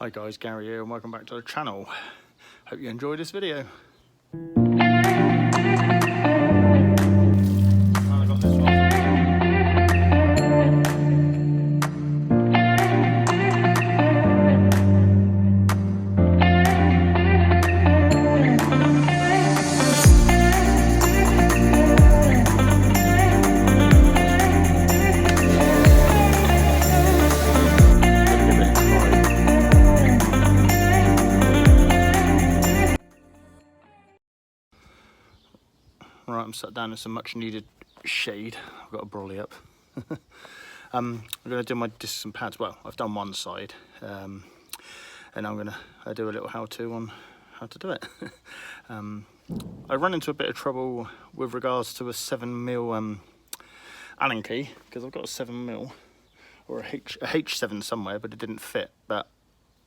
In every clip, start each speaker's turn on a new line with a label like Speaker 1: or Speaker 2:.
Speaker 1: Hi guys, Gary here and welcome back to the channel. Hope you enjoyed this video. Right, I'm sat down in some much needed shade. I've got a brolly up. I'm going to do my discs and pads. Well, I've done one side, and I'm going to do a little how-to on how to do it. I run into a bit of trouble with regards to a 7mm Allen key, because I've got a 7mm or a H7 somewhere, but it didn't fit. But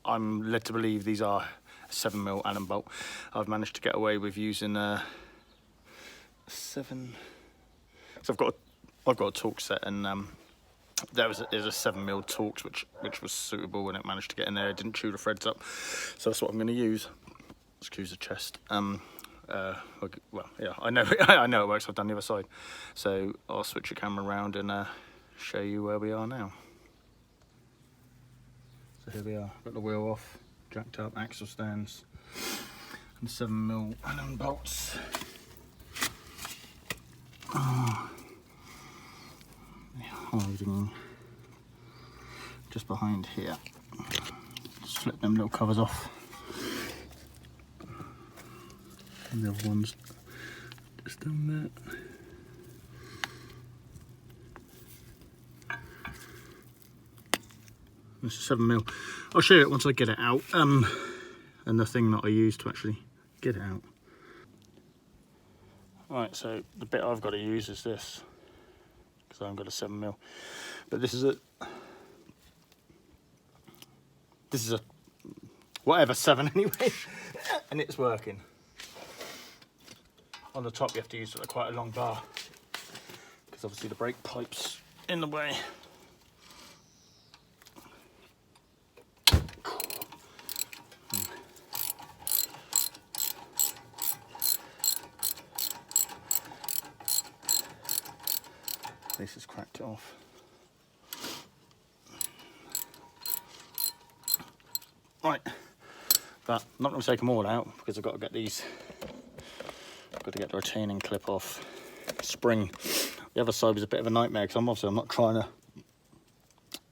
Speaker 1: I'm led to believe these are a 7mm Allen bolt. I've managed to get away with using a 7. So I've got a Torx set, and there's a 7mm Torx which was suitable, and it managed to get in there. It didn't chew the threads up, so that's what I'm going to use. Excuse the chest. Well, yeah, I know it works. I've done the other side, so I'll switch the camera around and show you where we are now. So here we are. Got the wheel off, jacked up, axle stands, and 7mm Allen bolts. Hiding just behind here. Just flip them little covers off, and the other one's just down there. This is 7mm. I'll show you it once I get it out, and the thing that I use to actually get it out. Right, so the bit I've got to use is this, because I haven't got a 7mm, but this is a whatever 7 anyway, and it's working. On the top you have to use quite a long bar, because obviously the brake pipe's in the way. This has cracked it off. Right, but I'm not going to take them all out, because I've got to get these. I've got to get the retaining clip off. Spring. The other side was a bit of a nightmare, because I'm not trying to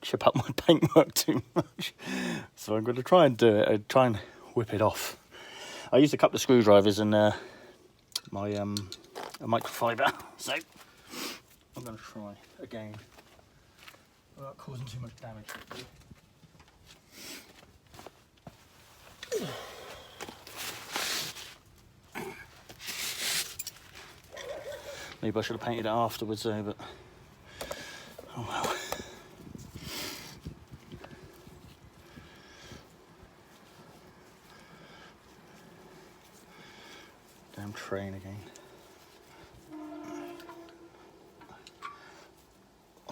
Speaker 1: chip up my paintwork too much. So I'm going to try and do it. I'll try and whip it off. I used a couple of screwdrivers and my a microfiber. So I'm going to try again without causing too much damage. Maybe I should have painted it afterwards though, but oh well. Damn train again.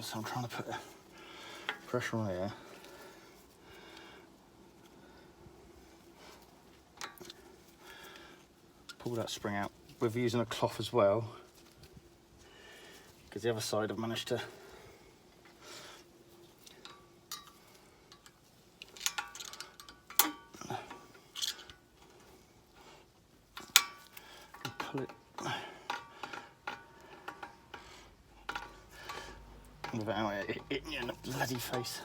Speaker 1: So I'm trying to put pressure on here. Pull that spring out. We're using a cloth as well, because the other side I've managed to pull it without it hitting you in the bloody face.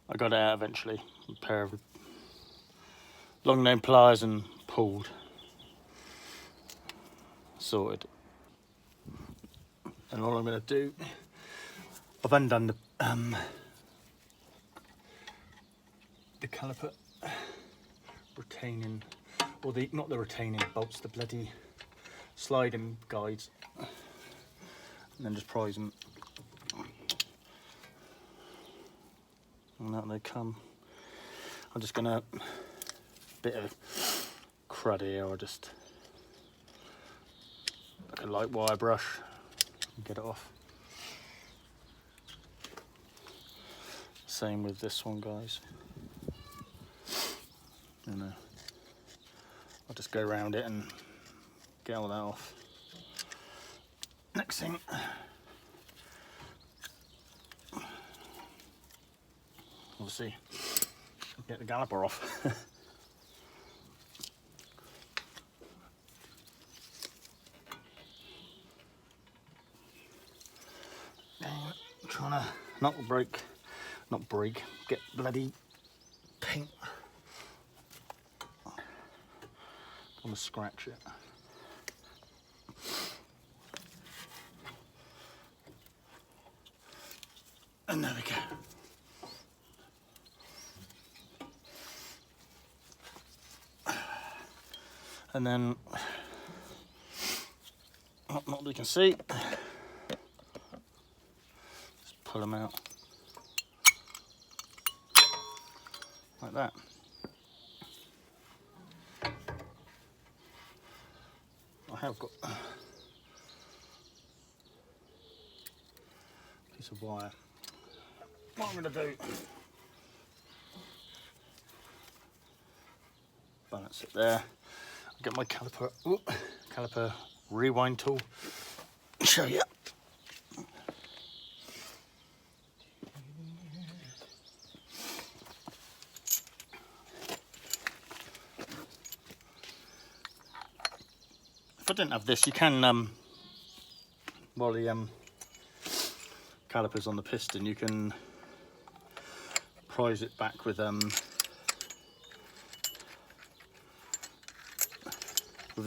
Speaker 1: I got it out eventually, a pair of long nail pliers, and pulled, sorted. And all I'm going to do, I've undone the caliper retaining, or not the retaining bolts, the bloody sliding guides, and then just prise them. And out they come. I'm just gonna, bit of crud here, I'll just like a light wire brush and get it off. Same with this one, guys. And I'll just go around it and get all that off. Next thing, obviously, get the caliper off. Trying to not break, get bloody paint. I'm gonna scratch it. And there we go. And then, not that you can see, just pull them out like that. I have got a piece of wire. What I'm going to do, balance it there. I'll get my caliper rewind tool, show you. If I didn't have this, you can, while the caliper's on the piston, you can prise it back with a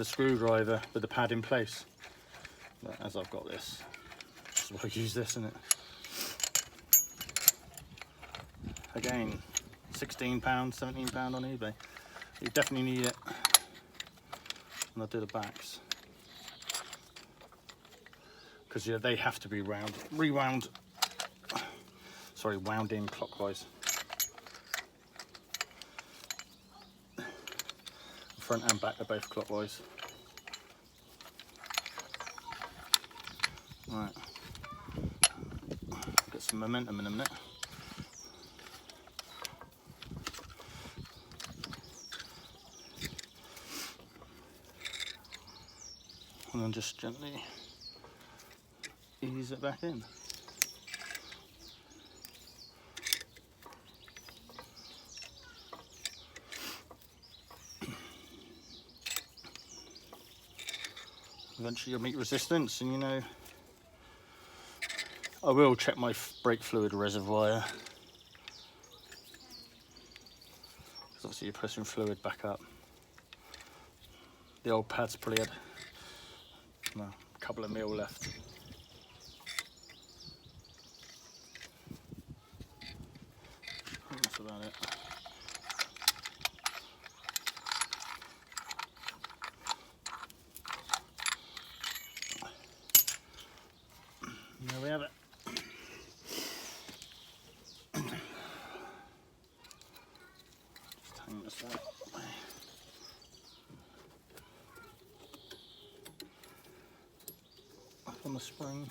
Speaker 1: screwdriver with the pad in place. But as I've got this, that's why I use this, isn't it? Again, £16, £17 on eBay. You definitely need it. And I'll do the backs, because yeah, they have to be wound in clockwise. Front and back are both clockwise. Right, get some momentum in a minute. And then just gently ease it back in. Eventually you'll meet resistance, and you know, I will check my brake fluid reservoir, because obviously you're pressing fluid back up. The old pad's probably had a couple of mil left. That's about it. There we have it. Just hang this out. Up on the spring.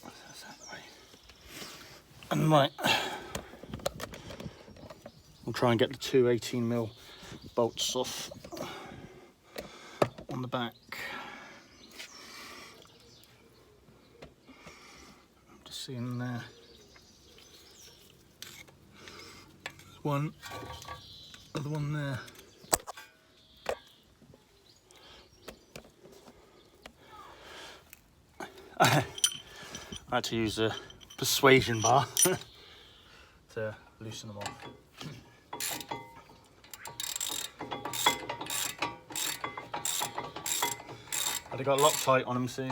Speaker 1: That's out of the way. And right, I'll try and get the two 18mm bolts off on the back. I'm just seeing there. One, other one there. I had to use a persuasion bar to loosen them off. They got Loctite on them, see?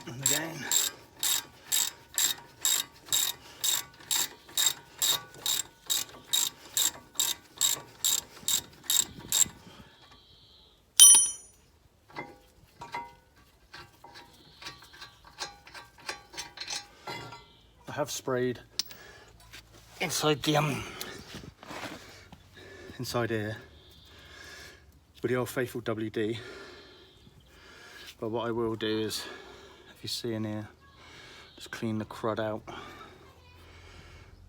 Speaker 1: And again. have sprayed inside the inside here with the old faithful WD. But what I will do is, if you see in here, just clean the crud out,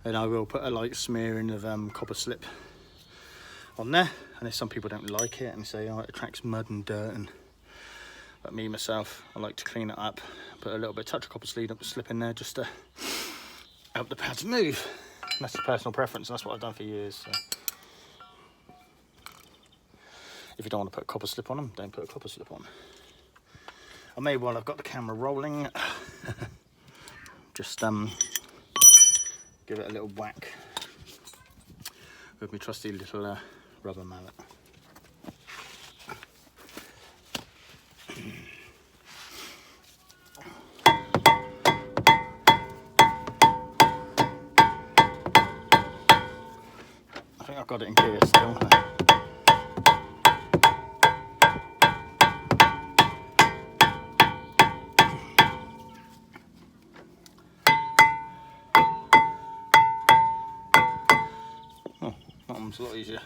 Speaker 1: and I will put a light smearing of copper slip on there. And if some people don't like it and say, oh, it attracts mud and dirt, and but me myself, I like to clean it up, put a little bit touch of copper slip in there just to help the pads move. And that's a personal preference, and that's what I've done for years. So if you don't want to put copper slip on them, don't put a copper slip on. I may, while I've got the camera rolling, just give it a little whack with my trusty little rubber mallet. I think I've got it in gear still. Oh, that one's a lot easier.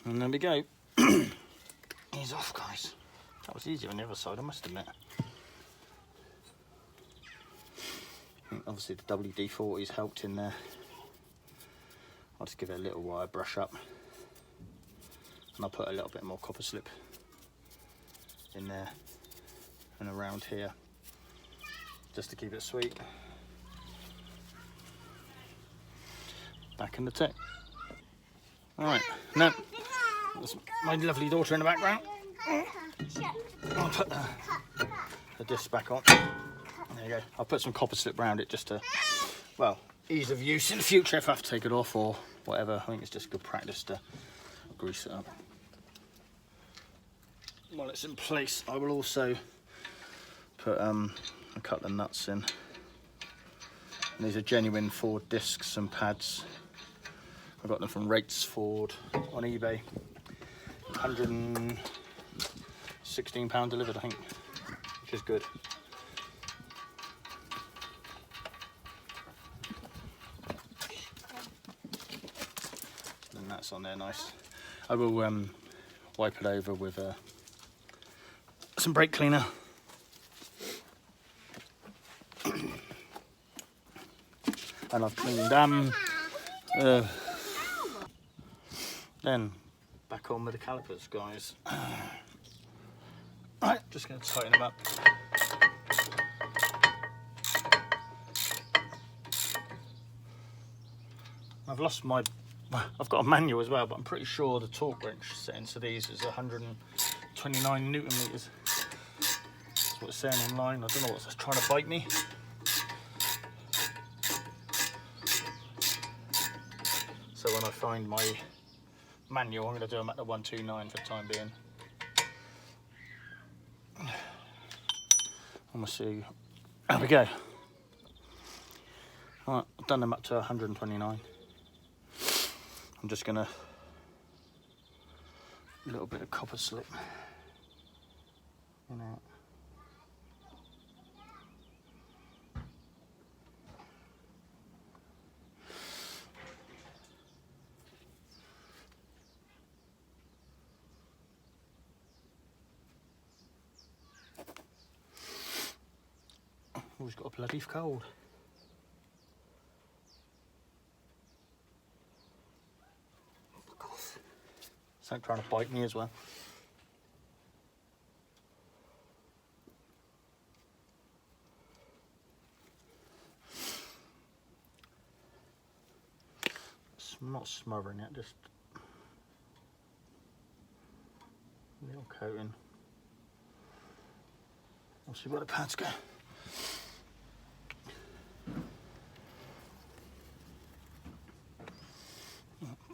Speaker 1: And there we go. He's off, guys. That was easier on the other side, I must admit. Obviously the WD-40's helped in there. I'll just give it a little wire brush up, and I'll put a little bit more copper slip in there and around here, just to keep it sweet. Back in the tech. Alright, now that's my lovely daughter in the background. I'll put the disc back on. There you go. I'll put some copper slip around it just to, well, ease of use in the future if I have to take it off or whatever. I think it's just good practice to grease it up. While it's in place, I will also put a couple of nuts in. And these are genuine Ford discs and pads. I got them from Rates Ford on eBay. £116 delivered, I think, which is good. And that's on there nice. I will wipe it over with some brake cleaner. And I've cleaned then back on with the calipers, guys. Right, just going to tighten them up. I've got a manual as well, but I'm pretty sure the torque wrench settings for these is 129 Newton meters. That's what it's saying online. I don't know what's trying to bite me. So when I find my manual, I'm going to do them at the 129 for the time being. I'm going to see. There we go. Alright, I've done them up to 129. I'm just going to, a little bit of copper slip in out. Oh, he's got a bloody cold. It's like trying to bite me as well. I'm not smothering it, just a little coating. We'll see where the pads go.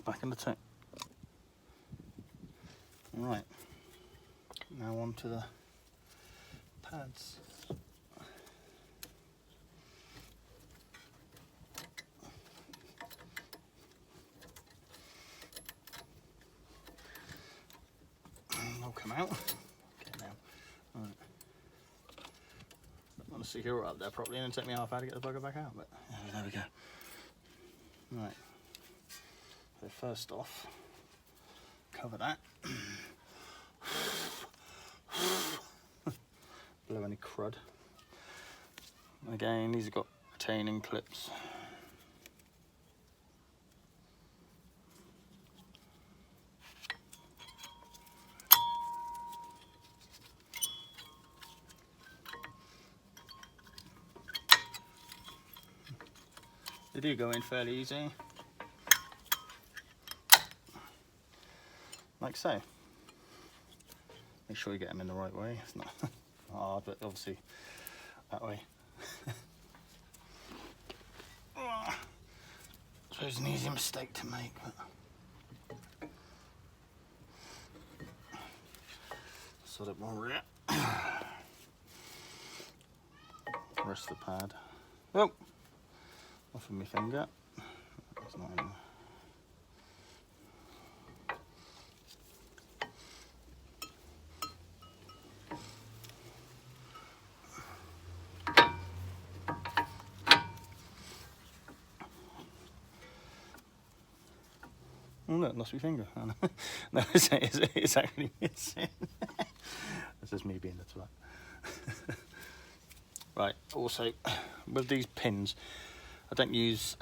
Speaker 1: Back in the tank. Right, now on to the pads. They'll come out. Okay, now. Right. to secure it up there properly, and it take me half hour to get the bugger back out, but there we go. Right, so first off, cover that. Blow any crud. Again, these have got retaining clips. They do go in fairly easy, like so. Make sure you get them in the right way. It's not hard, but obviously that way. I suppose an easy mistake to make, but sod it more. Rest the pad. Oh, off of my finger. That's not in there. Oh look, lost my finger. Oh, no, no it's actually missing. That's just me being the twat. Right, also, with these pins, I don't use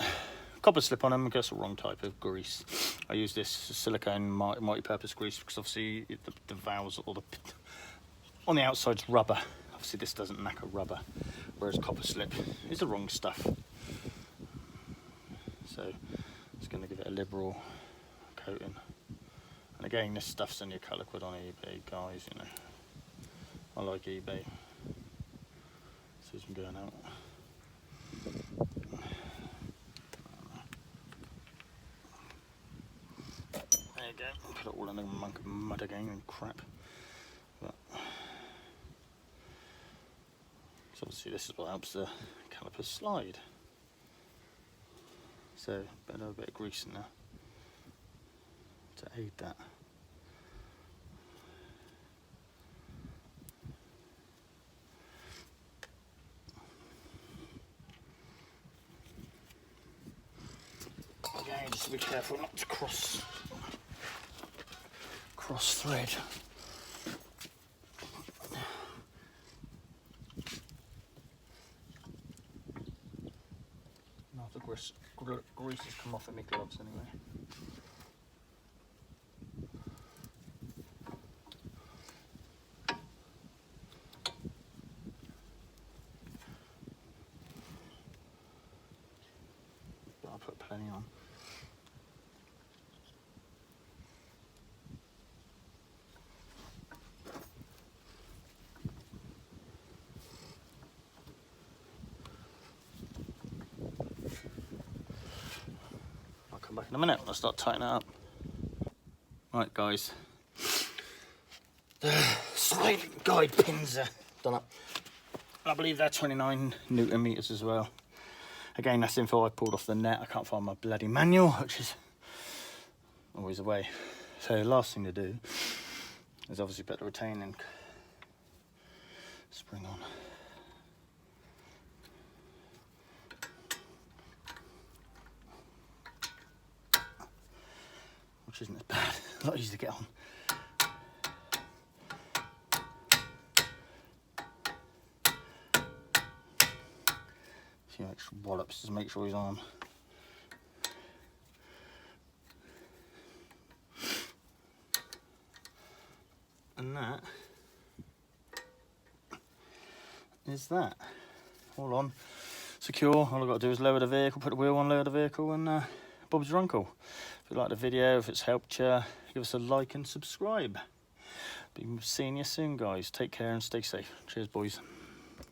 Speaker 1: copper slip on them because it's the wrong type of grease. I use this silicone multi-purpose grease because obviously the valves or on the outside's rubber. Obviously this doesn't knacker rubber, whereas copper slip is the wrong stuff. So it's going to give it a liberal coating. And again, this stuff's only a couple of quid on eBay, guys, you know. I like eBay. So I'm going out. There you go. Put it all in the mud again and crap. But, so obviously this is what helps the caliper slide. So better a bit of grease in there to aid that. Again, just be careful not to cross thread. Now the grease has come off in my gloves anyway. But I'll put plenty on. Back in a minute, I'll start tightening it up. Right guys, the sliding guide pins are done up. I believe they're 29 Newton meters as well. Again, that's info I pulled off the net. I can't find my bloody manual, which is always the way. So the last thing to do is obviously put the retaining spring on. Which isn't as bad, a lot easier to get on. A few extra wallops just make sure he's on. And that is that. All on, secure. All I've got to do is lower the vehicle, put the wheel on, lower the vehicle, and Bob's your uncle. If you like the video, if it's helped you, give us a like and subscribe. Be seeing you soon, guys. Take care and stay safe. Cheers, boys.